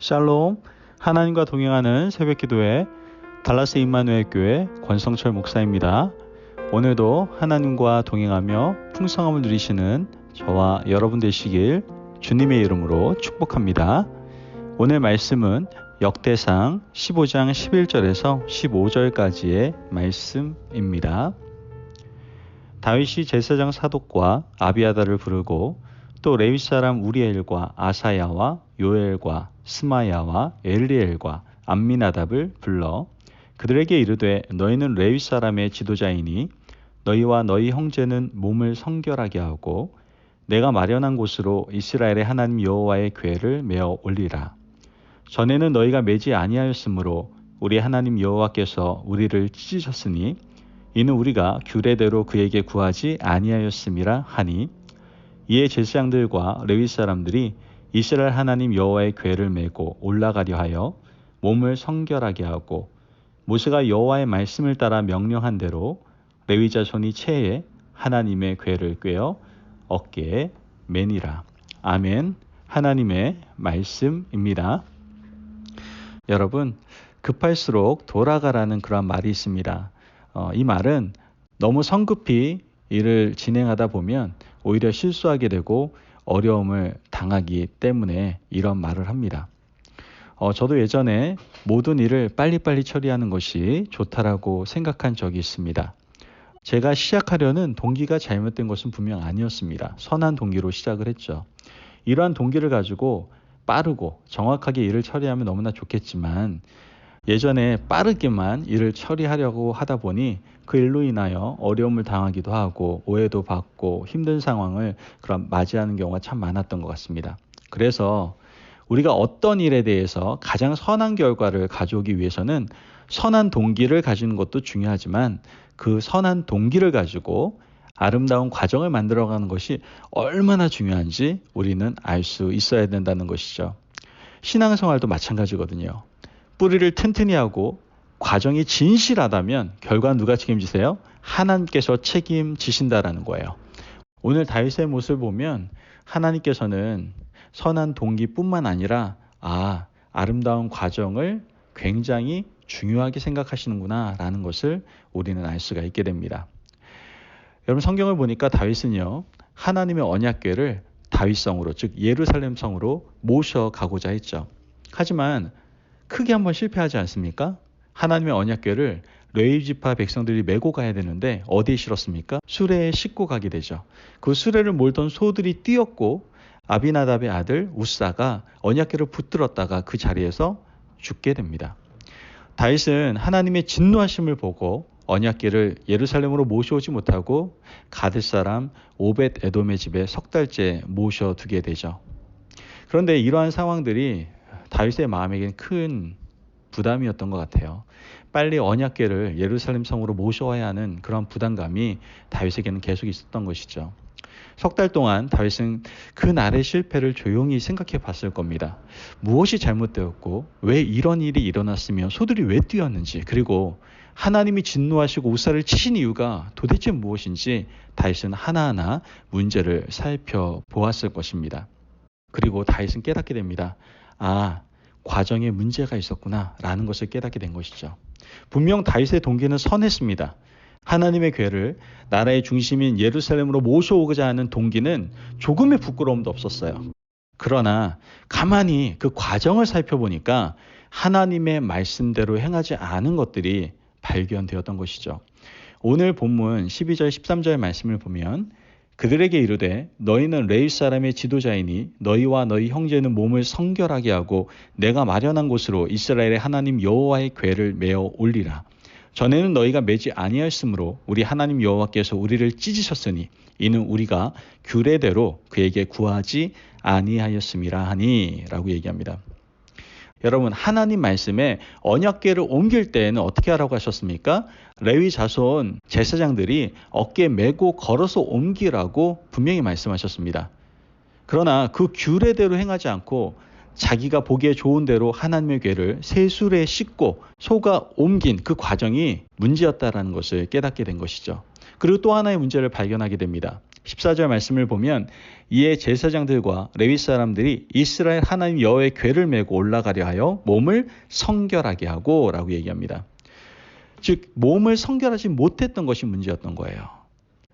샬롬, 하나님과 동행하는 새벽기도회 달라스 임마누엘 교회 권성철 목사입니다. 오늘도 하나님과 동행하며 풍성함을 누리시는 저와 여러분 되시길 주님의 이름으로 축복합니다. 오늘 말씀은 역대상 15장 11절에서 15절까지의 말씀입니다. 다윗이 제사장 사독과 아비아다를 부르고 또 레위 사람 우리엘과 아사야와 요엘과 스마야와 엘리엘과 암미나답을 불러 그들에게 이르되 너희는 레위 사람의 지도자이니 너희와 너희 형제는 몸을 성결하게 하고 내가 마련한 곳으로 이스라엘의 하나님 여호와의 궤를 메어 올리라. 전에는 너희가 매지 아니하였으므로 우리 하나님 여호와께서 우리를 찢으셨으니 이는 우리가 규례대로 그에게 구하지 아니하였음이라 하니 이에 제사장들과 레위 사람들이 이스라엘 하나님 여호와의 궤를 메고 올라가려 하여 몸을 성결하게 하고 모세가 여호와의 말씀을 따라 명령한 대로 레위 자손이 채에 하나님의 궤를 꿰어 어깨에 매니라. 아멘. 하나님의 말씀입니다. 여러분, 급할수록 돌아가라는 그런 말이 있습니다. 이 말은 너무 성급히 일을 진행하다 보면 오히려 실수하게 되고 어려움을 당하기 때문에 이런 말을 합니다. 저도 예전에 모든 일을 빨리빨리 처리하는 것이 좋다라고 생각한 적이 있습니다. 제가 시작하려는 동기가 잘못된 것은 분명 아니었습니다. 선한 동기로 시작을 했죠. 이러한 동기를 가지고 빠르고 정확하게 일을 처리하면 너무나 좋겠지만 예전에 빠르게만 일을 처리하려고 하다 보니 그 일로 인하여 어려움을 당하기도 하고 오해도 받고 힘든 상황을 맞이하는 경우가 참 많았던 것 같습니다. 그래서 우리가 어떤 일에 대해서 가장 선한 결과를 가져오기 위해서는 선한 동기를 가지는 것도 중요하지만 그 선한 동기를 가지고 아름다운 과정을 만들어가는 것이 얼마나 중요한지 우리는 알 수 있어야 된다는 것이죠. 신앙생활도 마찬가지거든요. 뿌리를 튼튼히 하고 과정이 진실하다면 결과는 누가 책임지세요? 하나님께서 책임지신다라는 거예요. 오늘 다윗의 모습을 보면 하나님께서는 선한 동기뿐만 아니라 아름다운 과정을 굉장히 중요하게 생각하시는구나 라는 것을 우리는 알 수가 있게 됩니다. 여러분, 성경을 보니까 다윗은요, 하나님의 언약궤를 다윗성으로, 즉 예루살렘 성으로 모셔가고자 했죠. 하지만 크게 한번 실패하지 않습니까? 하나님의 언약궤를 레위 지파 백성들이 메고 가야 되는데 어디에 실었습니까? 수레에 싣고 가게 되죠. 그 수레를 몰던 소들이 뛰었고 아비나답의 아들 우사가 언약궤를 붙들었다가 그 자리에서 죽게 됩니다. 다윗은 하나님의 진노하심을 보고 언약궤를 예루살렘으로 모셔오지 못하고 가드 사람 오벳 에돔의 집에 석 달째 모셔두게 되죠. 그런데 이러한 상황들이 다윗의 마음에겐 큰 부담이었던 것 같아요. 빨리 언약궤를 예루살렘 성으로 모셔와야 하는 그런 부담감이 다윗에게는 계속 있었던 것이죠. 석 달 동안 다윗은 그 날의 실패를 조용히 생각해 봤을 겁니다. 무엇이 잘못되었고 왜 이런 일이 일어났으며 소들이 왜 뛰었는지, 그리고 하나님이 진노하시고 우사를 치신 이유가 도대체 무엇인지 다윗은 하나하나 문제를 살펴보았을 것입니다. 그리고 다윗은 깨닫게 됩니다. 과정에 문제가 있었구나 라는 것을 깨닫게 된 것이죠. 분명 다윗의 동기는 선했습니다. 하나님의 궤를 나라의 중심인 예루살렘으로 모셔오고자 하는 동기는 조금의 부끄러움도 없었어요. 그러나 가만히 그 과정을 살펴보니까 하나님의 말씀대로 행하지 않은 것들이 발견되었던 것이죠. 오늘 본문 12절 13절 말씀을 보면 그들에게 이르되 너희는 레위 사람의 지도자이니 너희와 너희 형제는 몸을 성결하게 하고 내가 마련한 곳으로 이스라엘의 하나님 여호와의 궤를 메어 올리라. 전에는 너희가 매지 아니하였으므로 우리 하나님 여호와께서 우리를 찢으셨으니 이는 우리가 규례대로 그에게 구하지 아니하였음이라 하니 라고 얘기합니다. 여러분, 하나님 말씀에 언약궤를 옮길 때에는 어떻게 하라고 하셨습니까? 레위 자손 제사장들이 어깨에 메고 걸어서 옮기라고 분명히 말씀하셨습니다. 그러나 그 규례대로 행하지 않고 자기가 보기에 좋은 대로 하나님의 궤를 새 수레에 싣고 소가 옮긴 그 과정이 문제였다라는 것을 깨닫게 된 것이죠. 그리고 또 하나의 문제를 발견하게 됩니다. 14절 말씀을 보면 이에 제사장들과 레위 사람들이 이스라엘 하나님 여호와의 궤를 메고 올라가려 하여 몸을 성결하게 하고 라고 얘기합니다. 즉 몸을 성결하지 못했던 것이 문제였던 거예요.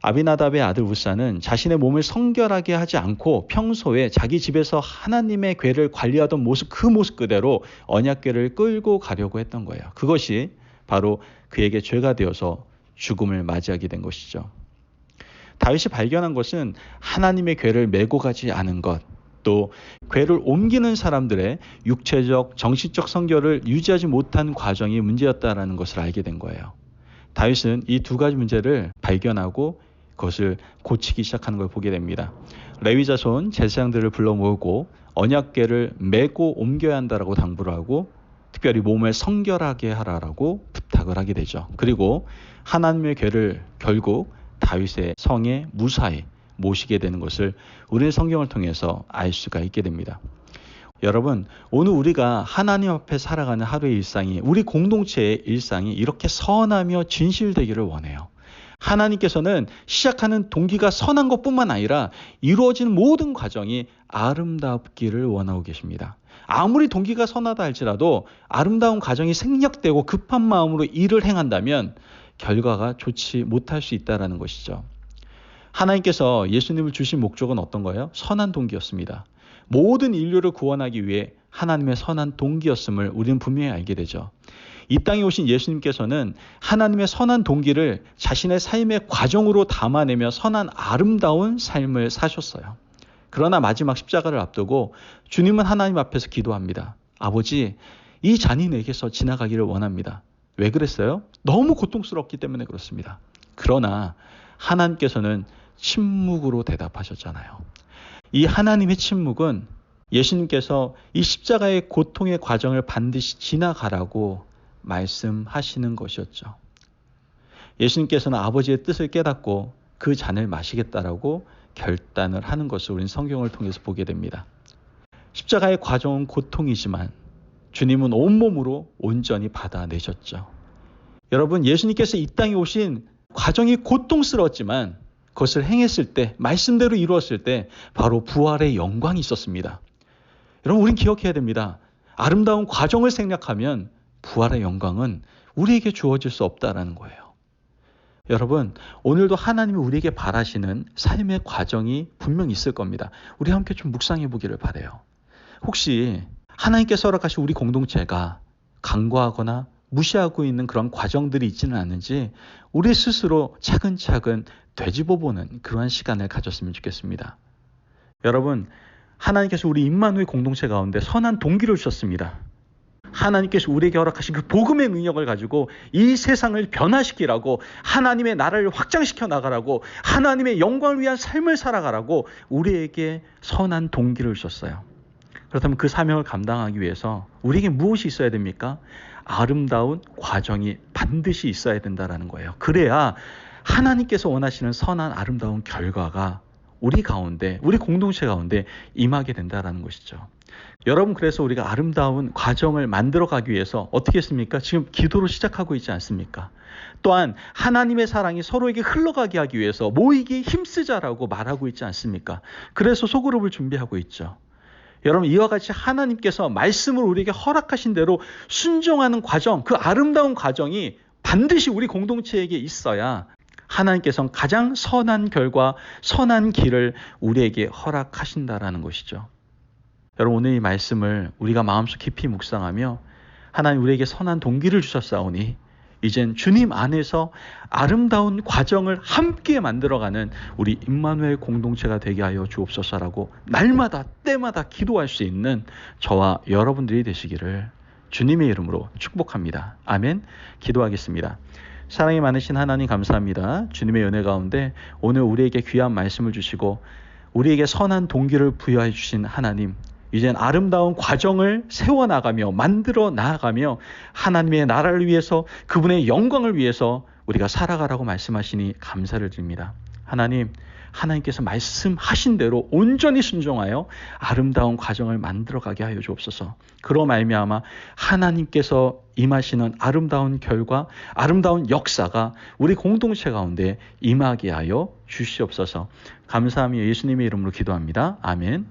아비나답의 아들 우사는 자신의 몸을 성결하게 하지 않고 평소에 자기 집에서 하나님의 궤를 관리하던 모습, 그 모습 그대로 언약궤를 끌고 가려고 했던 거예요. 그것이 바로 그에게 죄가 되어서 죽음을 맞이하게 된 것이죠. 다윗이 발견한 것은 하나님의 궤를 메고 가지 않은 것, 또 궤를 옮기는 사람들의 육체적, 정신적 성결을 유지하지 못한 과정이 문제였다는 것을 알게 된 거예요. 다윗은 이 두 가지 문제를 발견하고 그것을 고치기 시작하는 걸 보게 됩니다. 레위 자손 제사장들을 불러 모으고 언약궤를 메고 옮겨야 한다라고 당부를 하고 특별히 몸을 성결하게 하라라고 부탁을 하게 되죠. 그리고 하나님의 궤를 결국 다윗의 성에 무사히 모시게 되는 것을 우리의 성경을 통해서 알 수가 있게 됩니다. 여러분, 오늘 우리가 하나님 앞에 살아가는 하루의 일상이, 우리 공동체의 일상이 이렇게 선하며 진실되기를 원해요. 하나님께서는 시작하는 동기가 선한 것뿐만 아니라 이루어지는 모든 과정이 아름답기를 원하고 계십니다. 아무리 동기가 선하다 할지라도 아름다운 과정이 생략되고 급한 마음으로 일을 행한다면 결과가 좋지 못할 수 있다는 것이죠. 하나님께서 예수님을 주신 목적은 어떤 거예요? 선한 동기였습니다. 모든 인류를 구원하기 위해 하나님의 선한 동기였음을 우리는 분명히 알게 되죠. 이 땅에 오신 예수님께서는 하나님의 선한 동기를 자신의 삶의 과정으로 담아내며 선한 아름다운 삶을 사셨어요. 그러나 마지막 십자가를 앞두고 주님은 하나님 앞에서 기도합니다. 아버지, 이 잔이 내게서 지나가기를 원합니다. 왜 그랬어요? 너무 고통스럽기 때문에 그렇습니다. 그러나 하나님께서는 침묵으로 대답하셨잖아요. 이 하나님의 침묵은 예수님께서 이 십자가의 고통의 과정을 반드시 지나가라고 말씀하시는 것이었죠. 예수님께서는 아버지의 뜻을 깨닫고 그 잔을 마시겠다라고 결단을 하는 것을 우리는 성경을 통해서 보게 됩니다. 십자가의 과정은 고통이지만 주님은 온몸으로 온전히 받아내셨죠. 여러분, 예수님께서 이 땅에 오신 과정이 고통스러웠지만 그것을 행했을 때, 말씀대로 이루었을 때 바로 부활의 영광이 있었습니다. 여러분, 우린 기억해야 됩니다. 아름다운 과정을 생략하면 부활의 영광은 우리에게 주어질 수 없다라는 거예요. 여러분, 오늘도 하나님이 우리에게 바라시는 삶의 과정이 분명히 있을 겁니다. 우리 함께 좀 묵상해 보기를 바라요. 혹시 하나님께서 허락하신 우리 공동체가 간과하거나 무시하고 있는 그런 과정들이 있지는 않은지 우리 스스로 차근차근 되짚어보는 그러한 시간을 가졌으면 좋겠습니다. 여러분, 하나님께서 우리 임마누엘 공동체 가운데 선한 동기를 주셨습니다. 하나님께서 우리에게 허락하신 그 복음의 능력을 가지고 이 세상을 변화시키라고, 하나님의 나라를 확장시켜 나가라고, 하나님의 영광을 위한 삶을 살아가라고 우리에게 선한 동기를 주셨어요. 그렇다면 그 사명을 감당하기 위해서 우리에게 무엇이 있어야 됩니까? 아름다운 과정이 반드시 있어야 된다는 거예요. 그래야 하나님께서 원하시는 선한 아름다운 결과가 우리 가운데, 우리 공동체 가운데 임하게 된다는 것이죠. 여러분, 그래서 우리가 아름다운 과정을 만들어가기 위해서 어떻게 했습니까? 지금 기도로 시작하고 있지 않습니까? 또한 하나님의 사랑이 서로에게 흘러가게 하기 위해서 모이기 힘쓰자라고 말하고 있지 않습니까? 그래서 소그룹을 준비하고 있죠. 여러분, 이와 같이 하나님께서 말씀을 우리에게 허락하신 대로 순종하는 과정, 그 아름다운 과정이 반드시 우리 공동체에게 있어야 하나님께서는 가장 선한 결과, 선한 길을 우리에게 허락하신다라는 것이죠. 여러분, 오늘 이 말씀을 우리가 마음속 깊이 묵상하며 하나님 우리에게 선한 동기를 주셨사오니 이젠 주님 안에서 아름다운 과정을 함께 만들어가는 우리 임마누엘 공동체가 되게 하여 주옵소서라고 날마다 때마다 기도할 수 있는 저와 여러분들이 되시기를 주님의 이름으로 축복합니다. 아멘. 기도하겠습니다. 사랑이 많으신 하나님 감사합니다. 주님의 은혜 가운데 오늘 우리에게 귀한 말씀을 주시고 우리에게 선한 동기를 부여해 주신 하나님, 이젠 아름다운 과정을 세워나가며 만들어 나아가며 하나님의 나라를 위해서, 그분의 영광을 위해서 우리가 살아가라고 말씀하시니 감사를 드립니다. 하나님, 하나님께서 말씀하신 대로 온전히 순종하여 아름다운 과정을 만들어가게 하여 주옵소서. 그로 말미암아 하나님께서 임하시는 아름다운 결과, 아름다운 역사가 우리 공동체 가운데 임하게 하여 주시옵소서. 감사하며 예수님의 이름으로 기도합니다. 아멘.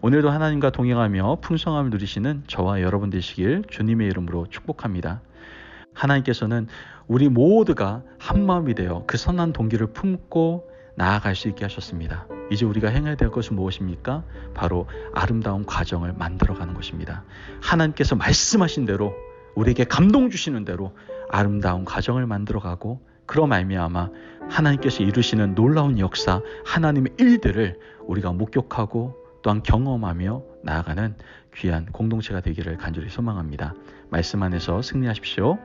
오늘도 하나님과 동행하며 풍성함을 누리시는 저와 여러분 되시길 주님의 이름으로 축복합니다. 하나님께서는 우리 모두가 한마음이 되어 그 선한 동기를 품고 나아갈 수 있게 하셨습니다. 이제 우리가 행해야 될 것은 무엇입니까? 바로 아름다운 과정을 만들어가는 것입니다. 하나님께서 말씀하신 대로, 우리에게 감동 주시는 대로 아름다운 과정을 만들어가고, 그로 말미암아 하나님께서 이루시는 놀라운 역사, 하나님의 일들을 우리가 목격하고 또한 경험하며 나아가는 귀한 공동체가 되기를 간절히 소망합니다. 말씀 안에서 승리하십시오.